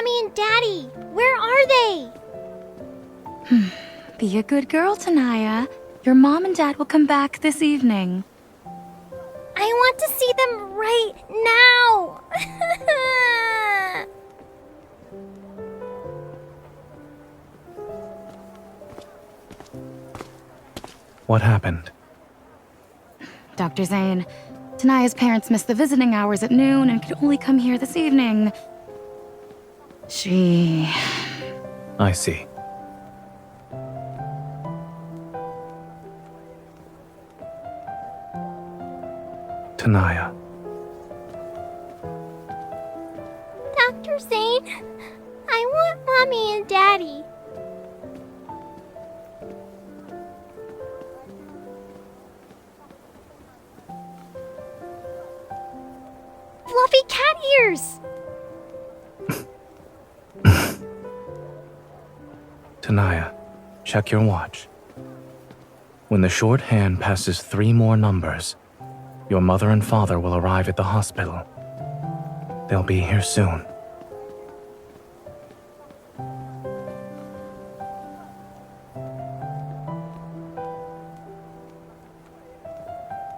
Mommy and Daddy? Where are they? Be a good girl, Tanaya. Your mom and dad will come back this evening. I want to see them right now. What happened? Dr. Zayne, Tanaya's parents missed the visiting hours at noon and could only come here this evening. I see. Tanaya. Dr. Zayne, I want Mommy and Daddy. Fluffy cat ears! Tanaya, check your watch. When the shorthand passes 3 more numbers, your mother and father will arrive at the hospital. They'll be here soon.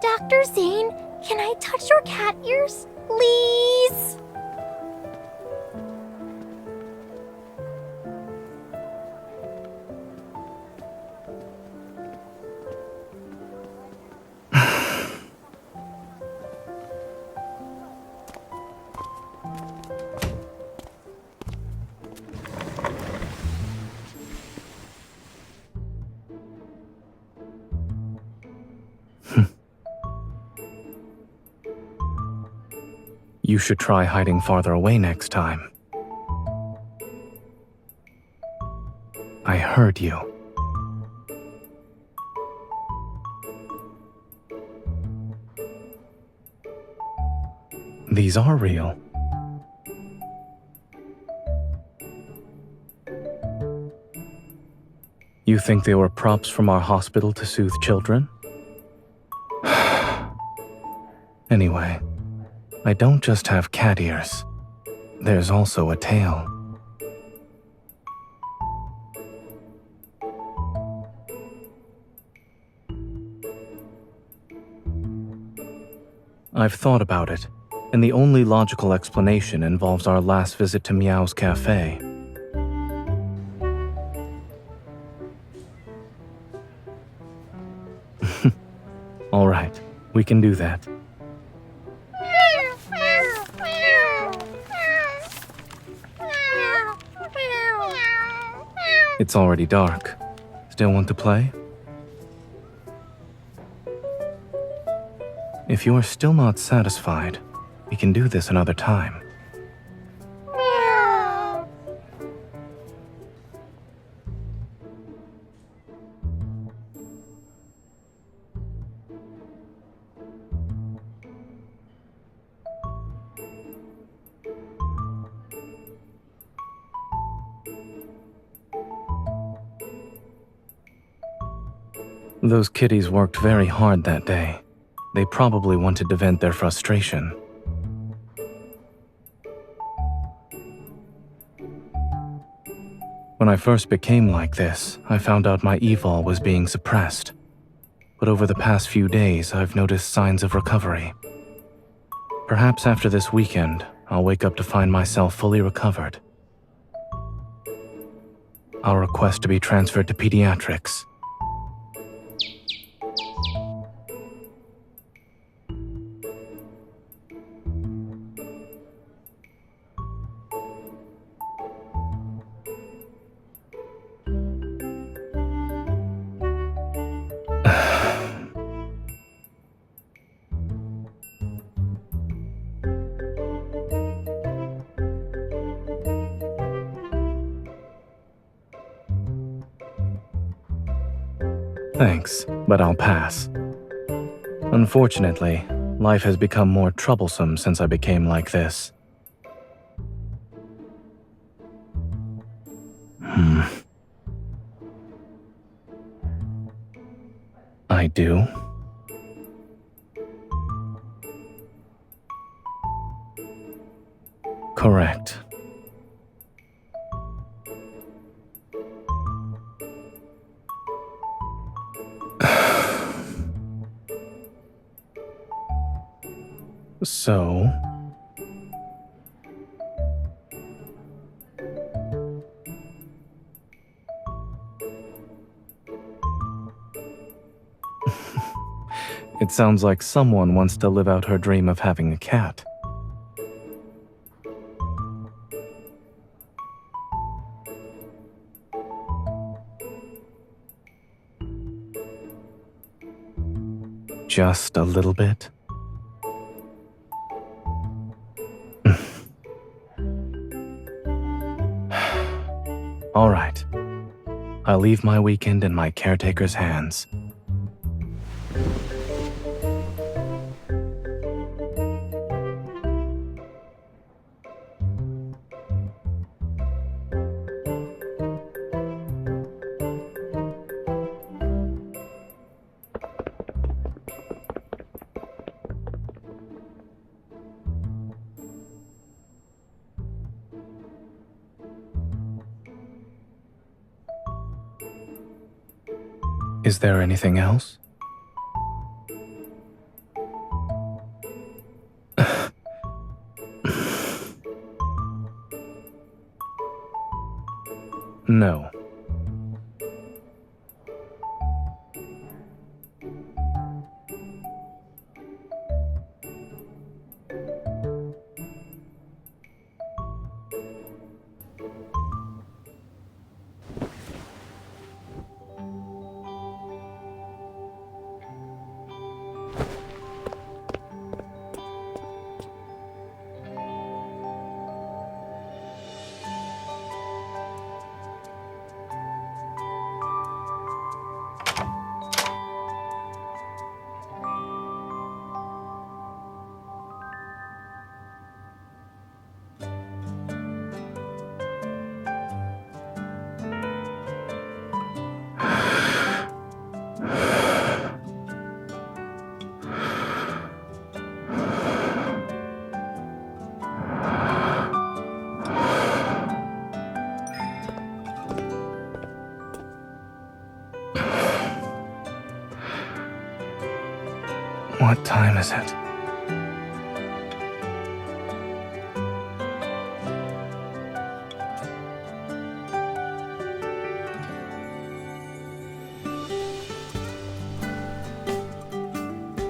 Dr. Zayne, can I touch your cat ears, please? You should try hiding farther away next time. I heard you. These are real. You think they were props from our hospital to soothe children? Anyway, I don't just have cat ears. There's also a tail. I've thought about it, and the only logical explanation involves our last visit to Meow's cafe. All right, we can do that. It's already dark. Still want to play? If you are still not satisfied, we can do this another time. Those kitties worked very hard that day. They probably wanted to vent their frustration. When I first became like this, I found out my evil was being suppressed. But over the past few days, I've noticed signs of recovery. Perhaps after this weekend, I'll wake up to find myself fully recovered. I'll request to be transferred to pediatrics. Thanks, but I'll pass. Unfortunately, life has become more troublesome since I became like this. I do? Correct. So... It sounds like someone wants to live out her dream of having a cat. Just a little bit. All right. I'll leave my weekend in my caretaker's hands. Is there anything else? No. What time is it?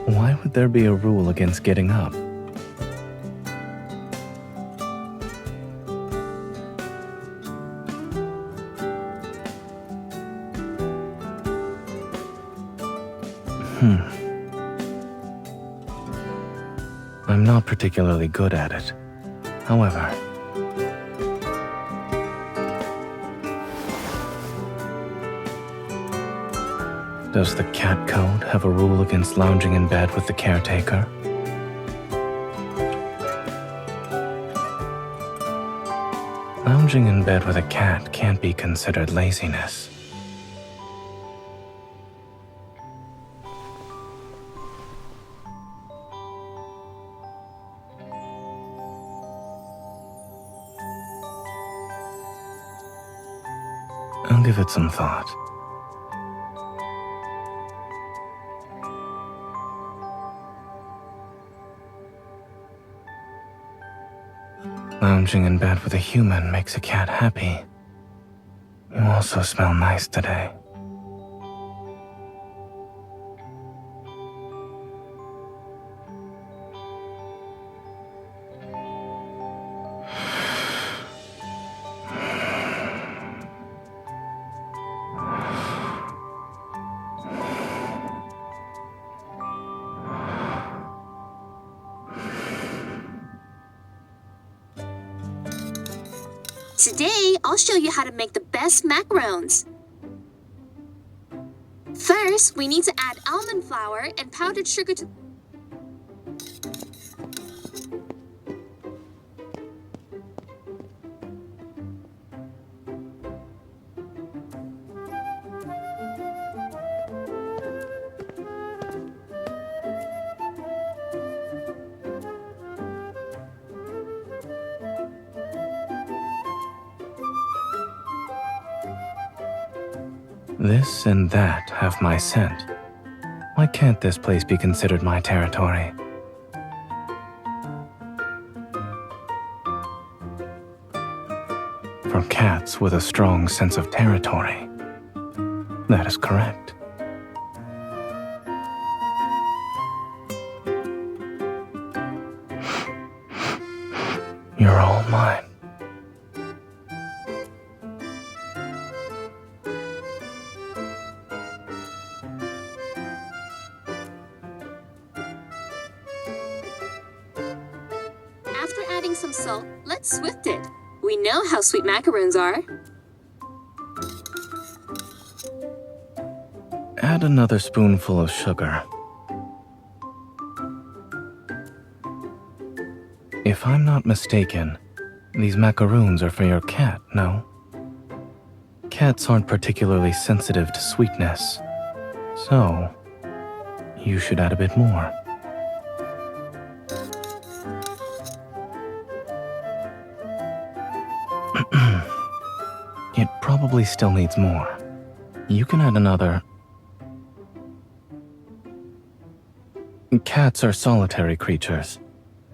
Why would there be a rule against getting up? I'm not particularly good at it. However, does the cat code have a rule against lounging in bed with the caretaker? Lounging in bed with a cat can't be considered laziness. I'll give it some thought. Lounging in bed with a human makes a cat happy. You also smell nice today. Today, I'll show you how to make the best macarons. First, we need to add almond flour and powdered sugar to... This and that have my scent. Why can't this place be considered my territory? for cats with a strong sense of territory. That is correct. You're all mine. After adding some salt, let's swift it. We know how sweet macaroons are. Add another spoonful of sugar. If I'm not mistaken, these macaroons are for your cat, no? Cats aren't particularly sensitive to sweetness, so you should add a bit more. It probably still needs more. You can add another. Cats are solitary creatures.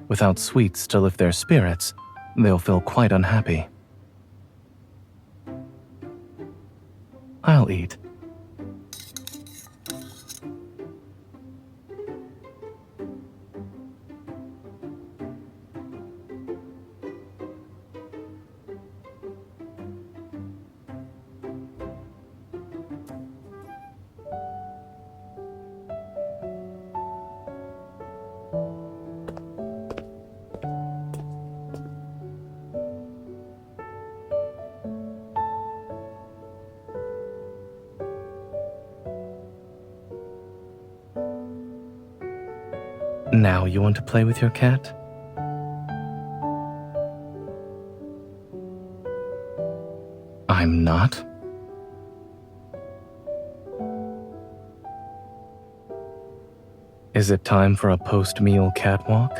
Without sweets to lift their spirits, they'll feel quite unhappy. I'll eat. Now you want to play with your cat? I'm not? Is it time for a post-meal catwalk?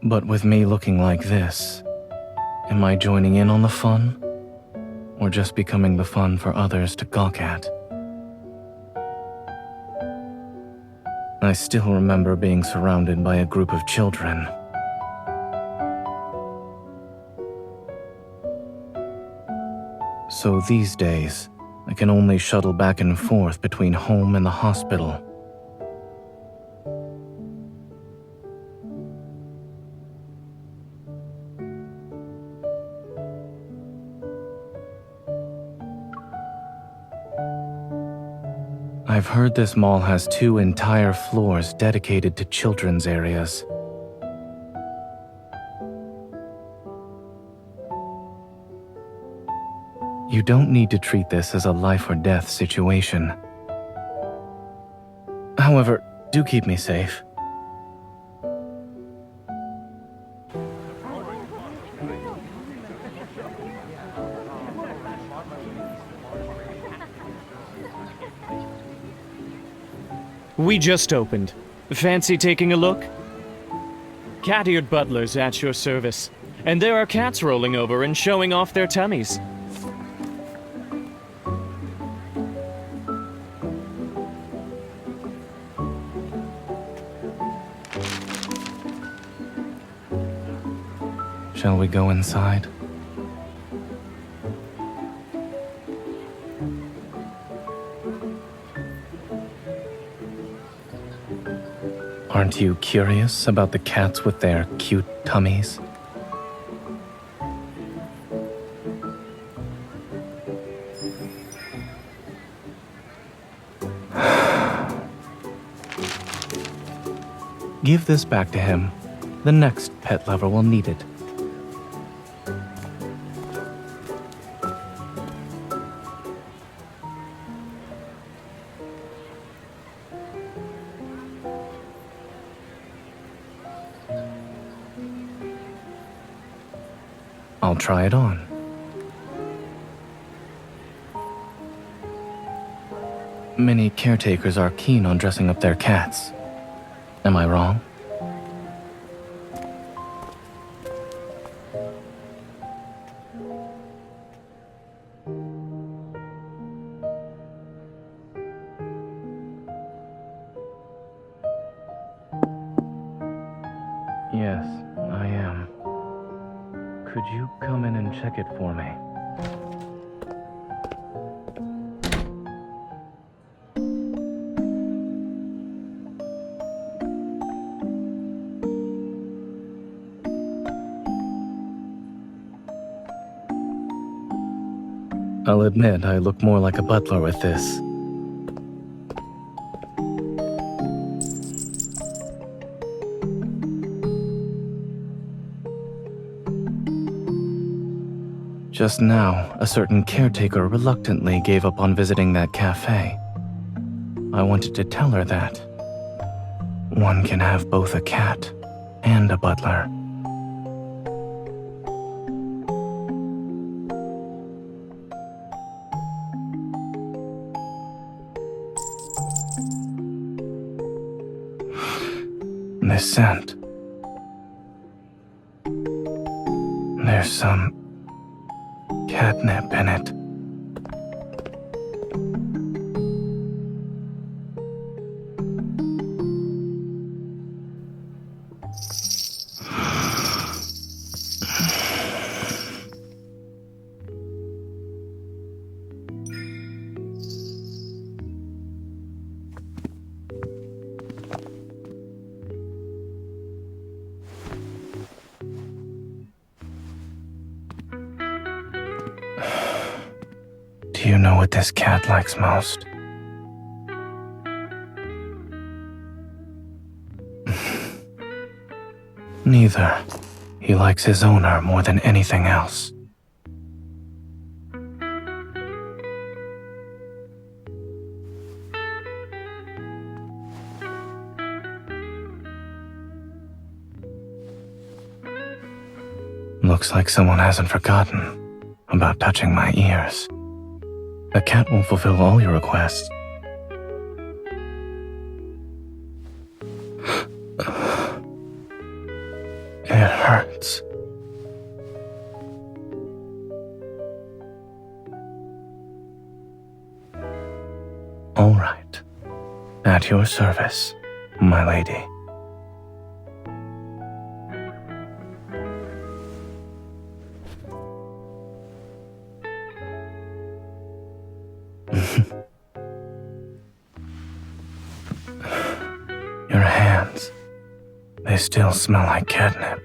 But with me looking like this, am I joining in on the fun? Or just becoming the fun for others to gawk at? I still remember being surrounded by a group of children. So these days, I can only shuttle back and forth between home and the hospital. I've heard this mall has 2 entire floors dedicated to children's areas. You don't need to treat this as a life or death situation. However, do keep me safe. We just opened. Fancy taking a look? Cat-eared butlers at your service. And there are cats rolling over and showing off their tummies. Shall we go inside? Aren't you curious about the cats with their cute tummies? Give this back to him. The next pet lover will need it. I'll try it on. Many caretakers are keen on dressing up their cats. Am I wrong? Yes, I am. Could you come in and check it for me? I'll admit I look more like a butler with this. Just now, a certain caretaker reluctantly gave up on visiting that cafe. I wanted to tell her that one can have both a cat and a butler. This scent. There's some catnip in it. Do you know what this cat likes most? Neither. He likes his owner more than anything else. Looks like someone hasn't forgotten about touching my ears. The cat will fulfill all your requests. It hurts. All right. At your service, my lady. Your hands. They still smell like catnip.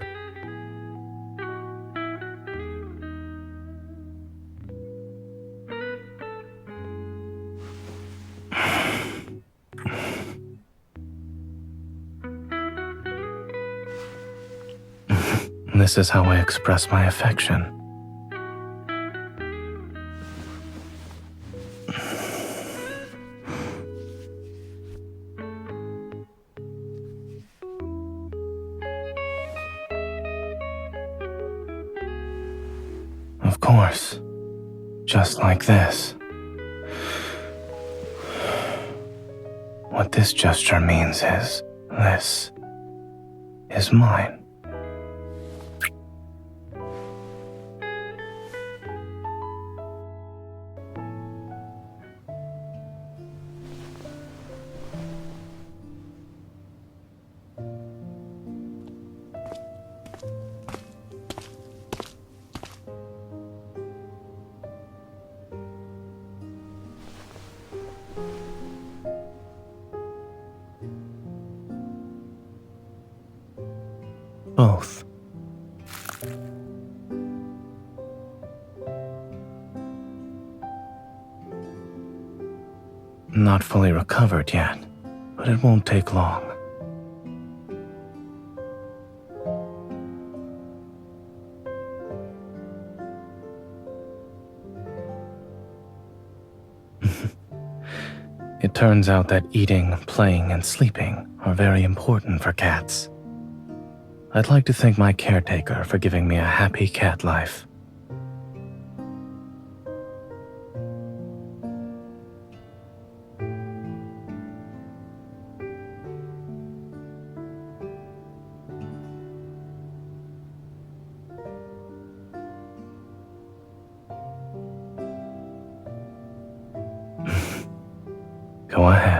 This is how I express my affection. Of course. Just like this. What this gesture means is, this is mine. Both. Not fully recovered yet, but it won't take long. It turns out that eating, playing, and sleeping are very important for cats. I'd like to thank my caretaker for giving me a happy cat life. Go ahead.